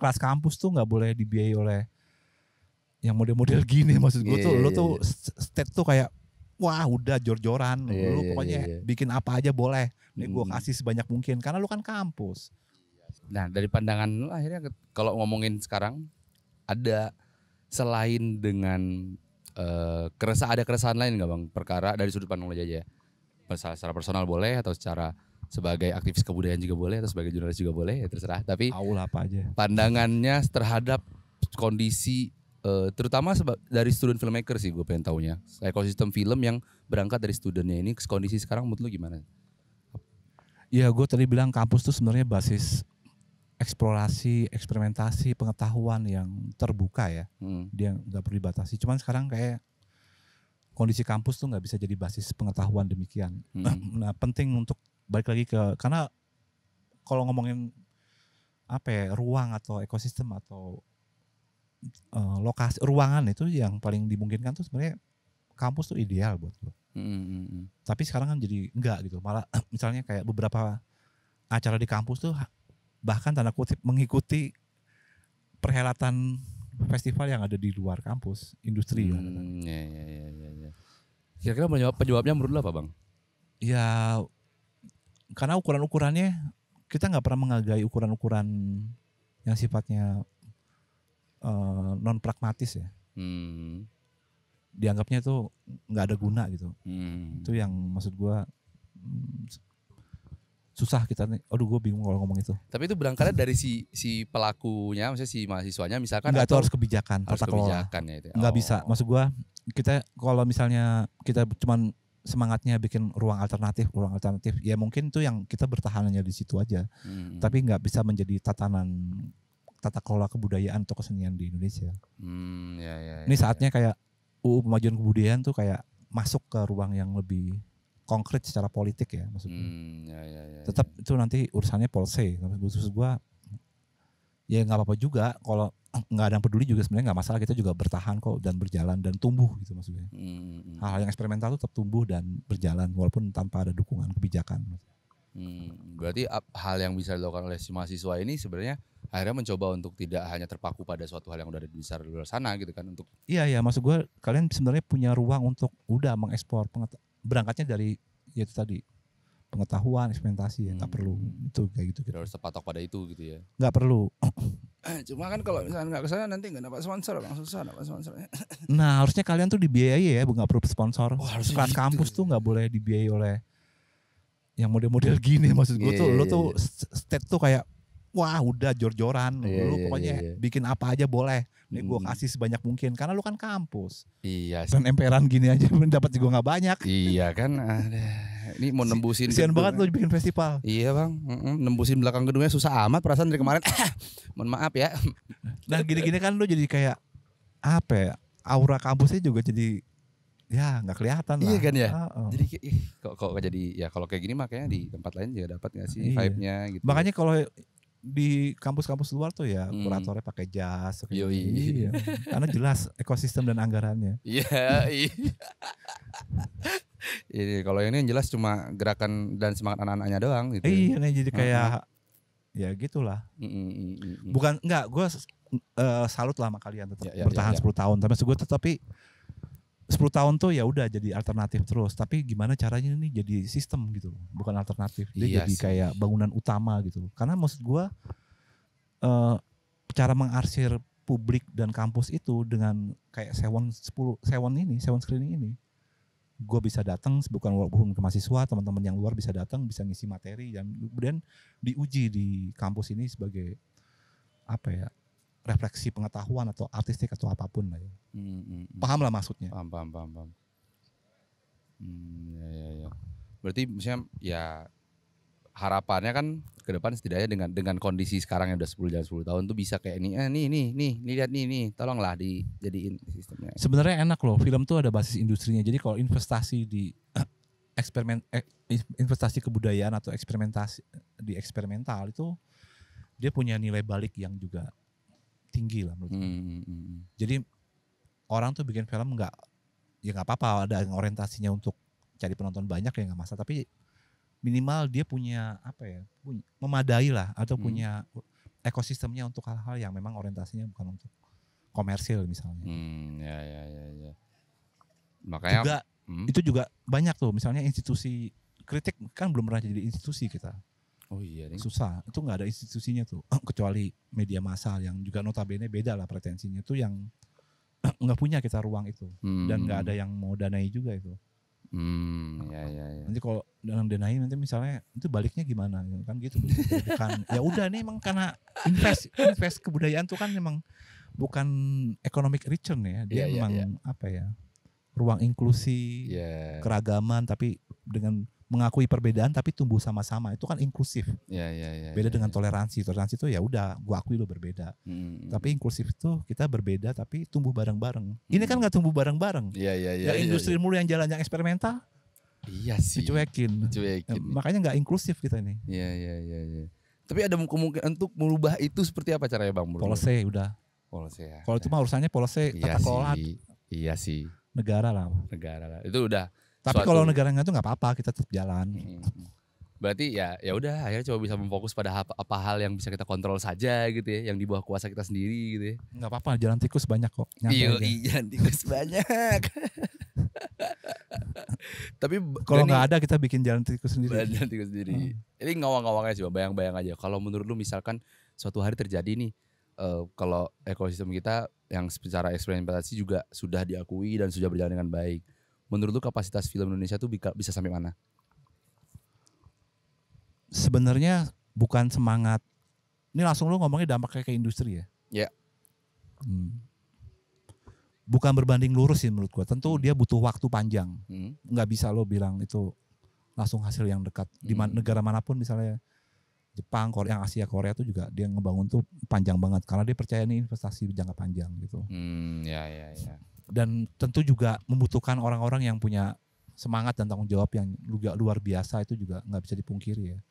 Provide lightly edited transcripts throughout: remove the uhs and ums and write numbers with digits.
kelas kampus tuh nggak boleh dibiayai oleh yang model-model gini. Maksud gue tuh, lu tuh state tuh kayak, wah udah jor-joran, lu pokoknya bikin apa aja boleh. Nih gue kasih sebanyak mungkin, karena lu kan kampus. Nah dari pandangan lu akhirnya kalau ngomongin sekarang, ada selain dengan ada keresahan lain nggak bang? Perkara dari sudut pandang lo aja ya. Secara personal boleh, atau secara sebagai aktivis kebudayaan juga boleh, atau sebagai jurnalis juga boleh, ya terserah. Tapi apa aja. Pandangannya terhadap kondisi terutama dari student filmmaker sih gue pengen taunya. Ekosistem film yang berangkat dari studentnya ini, kondisi sekarang menurut lu gimana? Ya gue tadi bilang kampus tuh sebenarnya basis eksplorasi, eksperimentasi, pengetahuan yang terbuka ya. Dia nggak perlu dibatasi. Cuman sekarang kayak kondisi kampus tuh nggak bisa jadi basis pengetahuan demikian. Nah penting untuk balik lagi karena kalau ngomongin apa ya, ruang atau ekosistem atau lokasi ruangan itu yang paling dimungkinkan tuh sebenarnya kampus tuh ideal buat lo. Tapi sekarang kan jadi enggak gitu. Malah misalnya kayak beberapa acara di kampus tuh bahkan tanda kutip mengikuti perhelatan festival yang ada di luar kampus, industri. Ya. Kira-kira penjawabnya menurut lo apa bang? Ya karena ukuran-ukurannya kita nggak pernah menghargai ukuran-ukuran yang sifatnya non pragmatis ya. Dianggapnya itu nggak ada guna gitu. Itu yang maksud gue susah kita nih. Aduh gue bingung kalau ngomong itu. Tapi itu berangkatnya dari si pelakunya, maksudnya si mahasiswanya misalkan. Enggak, itu harus kebijakan. Harus kebijakan ya itu. Nggak bisa. Maksud gue kita kalau misalnya kita cuman semangatnya bikin ruang alternatif, ya mungkin itu yang kita bertahan hanya di situ aja. Tapi nggak bisa menjadi tata kelola kebudayaan atau kesenian di Indonesia. Ini saatnya kayak UU Pemajuan Kebudayaan tuh kayak masuk ke ruang yang lebih konkret secara politik ya maksudnya. Tetap itu nanti urusannya Polse. Maksud gue ya nggak apa-apa juga kalau nggak ada yang peduli juga, sebenarnya nggak masalah, kita juga bertahan kok dan berjalan dan tumbuh gitu maksudnya. Hal-hal yang eksperimental itu tetap tumbuh dan berjalan walaupun tanpa ada dukungan kebijakan. Berarti hal yang bisa dilakukan oleh si mahasiswa ini sebenarnya akhirnya mencoba untuk tidak hanya terpaku pada suatu hal yang udah besar di luar sana gitu kan, untuk iya maksud gue kalian sebenarnya punya ruang untuk udah mengekspor berangkatnya dari ya itu tadi pengetahuan, eksperimentasi ya, nggak perlu itu kayak gitu. Tidak harus terpatok pada itu gitu ya. Nggak perlu. Cuma kan kalau misalnya nggak kesana nanti nggak dapat sponsor, bang, susah dapat sponsornya. Nah harusnya kalian tuh dibiayai ya, nggak perlu sponsor. Kelas gitu. kampus tuh nggak boleh dibiayai oleh yang model-model gini. Maksud gue lo tuh state tuh kayak, wah udah jor-joran, lu pokoknya bikin apa aja boleh. Nih gue kasih sebanyak mungkin karena lu kan kampus. Iya. Dan emperan gini aja dapat juga nggak banyak. Iya kan. Ini mau nembusin. Kasian banget lu bikin festival. Iya bang, nembusin belakang gedungnya susah amat perasaan dari kemarin. Mohon maaf ya. Nah gini-gini kan lu jadi kayak apa ya? Aura kampusnya juga jadi ya nggak kelihatan lah. Iya kan ya. Jadi kok jadi ya kalau kayak gini makanya di tempat lain juga dapat nggak sih vibe-nya gitu. Makanya kalau di kampus-kampus luar tuh ya kuratornya pakai jas. Iya. Karena jelas ekosistem dan anggarannya. Iya. Ini kalau ini yang jelas cuma gerakan dan semangat anak-anaknya doang gitu. Iya nih jadi kayak ya gitulah. Bukan enggak, gue salut lah sama kalian tetap bertahan 10 tahun. Tapi 10 tahun tuh ya udah jadi alternatif terus. Tapi gimana caranya ini jadi sistem gitu, bukan alternatif. Dia jadi kayak bangunan utama gitu. Karena maksud gue cara mengarsir publik dan kampus itu dengan kayak seven screening ini. Gue bisa datang bukan ke mahasiswa, teman-teman yang luar bisa datang, bisa ngisi materi dan kemudian diuji di kampus ini sebagai apa ya, refleksi pengetahuan atau artistik atau apapun lah ya. Paham lah maksudnya. Paham. Ya. Berarti misalnya ya harapannya kan ke depan setidaknya dengan kondisi sekarang yang udah 10 tahun tuh bisa kayak nih lihat nih tolonglah dijadiin sistemnya. Sebenarnya enak loh, film tuh ada basis industrinya. Jadi kalau investasi di investasi kebudayaan atau eksperimentasi di eksperimental itu dia punya nilai balik yang juga tinggi lah menurut Jadi orang tuh bikin film nggak apa-apa ada yang orientasinya untuk cari penonton banyak ya nggak masalah, tapi minimal dia punya apa ya, memadai lah atau punya ekosistemnya untuk hal-hal yang memang orientasinya bukan untuk komersil misalnya. Ya. Makanya Juga itu juga banyak tuh, misalnya institusi kritik kan belum pernah jadi institusi kita. Oh iya nih. Susah, itu nggak ada institusinya tuh kecuali media massa yang juga notabene beda lah pretensinya, itu yang nggak punya kita ruang itu dan nggak ada yang mau danai juga itu. Ya. Nanti kalau dengan danai nanti misalnya itu baliknya gimana kan gitu, bukan ya udah nih emang karena invest kebudayaan tuh kan memang bukan economic return ya, dia memang apa ya, ruang inklusi, keragaman tapi dengan mengakui perbedaan tapi tumbuh sama-sama, itu kan inklusif. Beda dengan toleransi itu ya udah gua akui lo berbeda. Tapi inklusif itu kita berbeda tapi tumbuh bareng-bareng. Ini kan nggak tumbuh bareng-bareng. Ya industri mulu yang jalan yang eksperimental. Iya sih. Dicuekin. Makanya nggak inklusif kita ini. Iya. Tapi ada kemungkinan untuk merubah itu seperti apa caranya Bang? Policy udah. Policy ya. Kalau itu mah urusannya policy tata kelola. Iya sih. Negara lah. Itu udah. Tapi kalau negaranya itu nggak apa-apa, kita tetap jalan. Berarti ya udah akhirnya coba bisa memfokus pada apa hal yang bisa kita kontrol saja gitu ya, yang di bawah kuasa kita sendiri gitu ya. Nggak apa-apa, jalan tikus banyak kok. Iya, jalan tikus banyak. Tapi kalau nggak ada kita bikin jalan tikus sendiri. Jalan tikus sendiri. Ini ngawang-ngawangnya sih, bayang-bayang aja. Kalau menurut lu misalkan suatu hari terjadi nih, kalau ekosistem kita yang secara eksperimentasi juga sudah diakui dan sudah berjalan dengan baik. Menurut lu kapasitas film Indonesia tuh bisa sampai mana? Sebenarnya bukan semangat. Ini langsung lu ngomongnya dampaknya ke industri ya. Ya. Bukan berbanding lurus sih menurut gua. Tentu dia butuh waktu panjang. Nggak bisa lo bilang itu langsung hasil yang dekat. Di negara manapun misalnya Jepang, Korea, Asia, Korea tuh juga dia ngebangun tuh panjang banget karena dia percaya ini investasi jangka panjang gitu. Ya. Dan tentu juga membutuhkan orang-orang yang punya semangat dan tanggung jawab yang juga luar biasa, itu juga nggak bisa dipungkiri ya.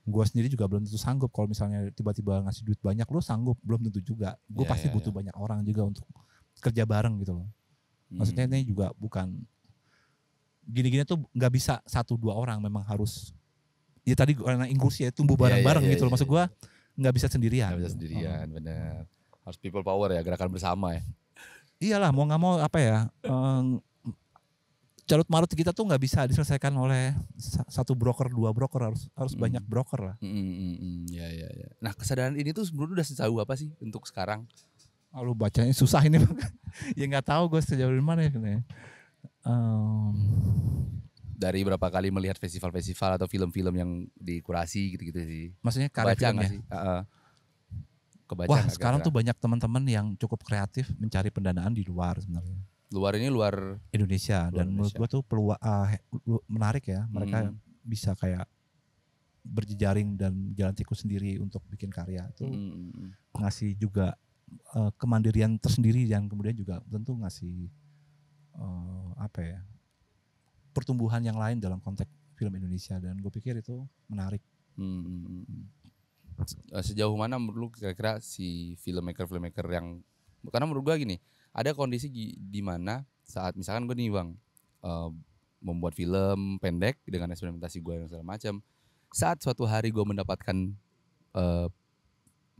Gue sendiri juga belum tentu sanggup kalau misalnya tiba-tiba ngasih duit banyak, lo sanggup? Belum tentu juga. Gue pasti butuh banyak orang juga untuk kerja bareng gitu loh. Maksudnya ini juga bukan gini-gini tuh nggak bisa 1-2 orang, memang harus ya tadi karena inklusi ya, tumbuh bareng-bareng gitu loh. Maksud gue nggak bisa sendirian. Nggak bisa sendirian, benar. Harus people power ya, gerakan bersama ya. Iyalah, mau nggak mau apa ya, carut marut kita tuh nggak bisa diselesaikan oleh 1 broker, 2 broker, harus banyak broker lah. Ya. Nah kesadaran ini tuh sebenarnya udah sejauh apa sih untuk sekarang? Lu bacanya susah ini. Ya nggak tahu gue sejauh mana ya. Dari berapa kali melihat festival-festival atau film-film yang dikurasi gitu-gitu sih. Maksudnya karya filmnya sih? Kebaca. Wah sekarang tuh banyak teman-teman yang cukup kreatif mencari pendanaan di luar sebenarnya. Luar ini luar Indonesia. Dan menurut gue tuh peluang menarik ya. Mereka bisa kayak berjejaring dan jalan tikus sendiri untuk bikin karya. Itu ngasih juga kemandirian tersendiri yang kemudian juga tentu ngasih pertumbuhan yang lain dalam konteks film Indonesia. Dan gue pikir itu menarik. Sejauh mana menurut lu kira-kira si filmmaker yang, karena menurut gue gini, ada kondisi di mana saat misalkan gue nih Bang membuat film pendek dengan eksperimentasi gue dan segala macam, saat suatu hari gue mendapatkan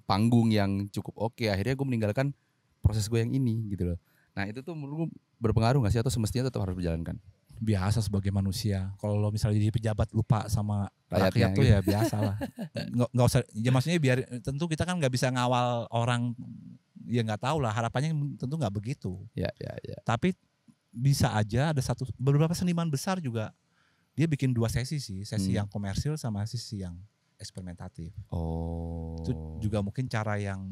panggung yang cukup oke, akhirnya gue meninggalkan proses gue yang ini gitu loh. Nah itu tuh menurut gue berpengaruh nggak sih, atau semestinya tetap harus berjalankan? Biasa sebagai manusia. Kalau lo misalnya jadi pejabat lupa sama rakyat tuh gitu. Ya biasa lah. Nggak usah. Ya maksudnya biar, tentu kita kan nggak bisa ngawal orang. Ya nggak tahu lah. Harapannya tentu nggak begitu. Ya. Tapi bisa aja ada beberapa seniman besar juga dia bikin 2 sesi sih. Sesi yang komersil sama sesi yang eksperimentatif. Itu juga mungkin cara yang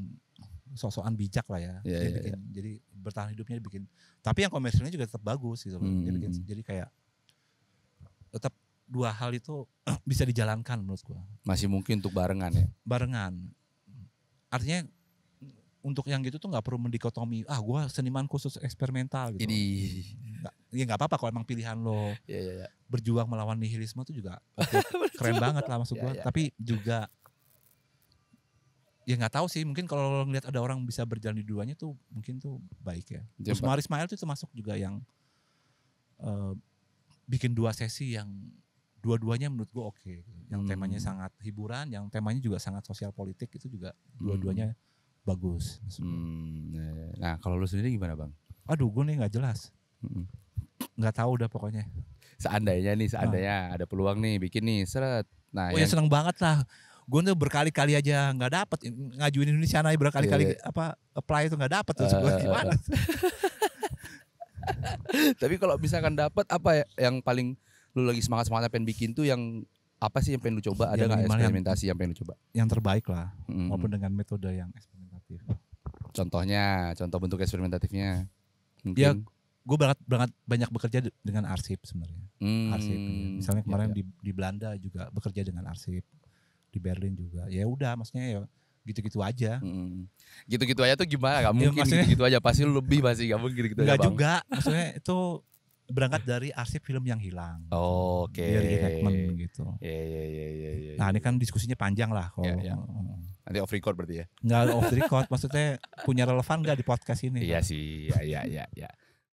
sok-sokan bijak lah ya. Dia bikin, jadi bertahan hidupnya bikin. Tapi yang komersilnya juga tetap bagus gitu loh. Dia bikin, jadi kayak tetap 2 hal itu bisa dijalankan menurut gua. Masih mungkin untuk barengan ya. Barengan. Artinya untuk yang gitu tuh nggak perlu mendikotomi. Gua seniman khusus eksperimental gitu. Ya nggak apa-apa kalau emang pilihan lo. Berjuang melawan nihilisme itu juga keren banget lah maksud gua. Tapi juga ya nggak tahu sih, mungkin kalau ngeliat ada orang bisa berjalan di duanya tuh mungkin tuh baik ya. Terus Mari Ismail tuh termasuk juga yang bikin 2 sesi yang dua-duanya menurut gue oke. Yang temanya sangat hiburan, yang temanya juga sangat sosial politik, itu juga dua-duanya bagus. Nah kalau lu sendiri gimana bang? Aduh gue nih nggak jelas, nggak tahu udah pokoknya. Seandainya ada peluang nih bikin nih seret. Nah ya seneng banget lah. Gue tuh berkali-kali aja nggak dapet ngajuin Indonesia Naya berkali-kali apply itu nggak dapet tuh gimana? Tapi kalau misalkan dapat apa ya yang paling lu lagi semangat pengen bikin tuh yang apa sih yang pengen lu coba? Ada nggak eksperimentasi yang pengen lu coba? Yang terbaik lah, maupun dengan metode yang eksperimentif. Contohnya, contoh bentuk eksperimentifnya. Mungkin. Ya, gue banyak bekerja dengan arsip sebenarnya. Arsip. Misalnya kemarin di Belanda juga bekerja dengan arsip, di Berlin juga. Ya udah, maksudnya ya gitu-gitu aja. Gitu-gitu aja tuh gimana? Gak mungkin gitu-gitu aja. Pasti lebih pasti gak mungkin gitu-gitu aja. Enggak juga, maksudnya itu berangkat dari arsip film yang hilang. Oke. Dari reenactment gitu. Iya. Nah ini kan diskusinya panjang lah. Nanti off record berarti ya? Enggak off record, maksudnya punya relevan gak di podcast ini? Iya sih, iya.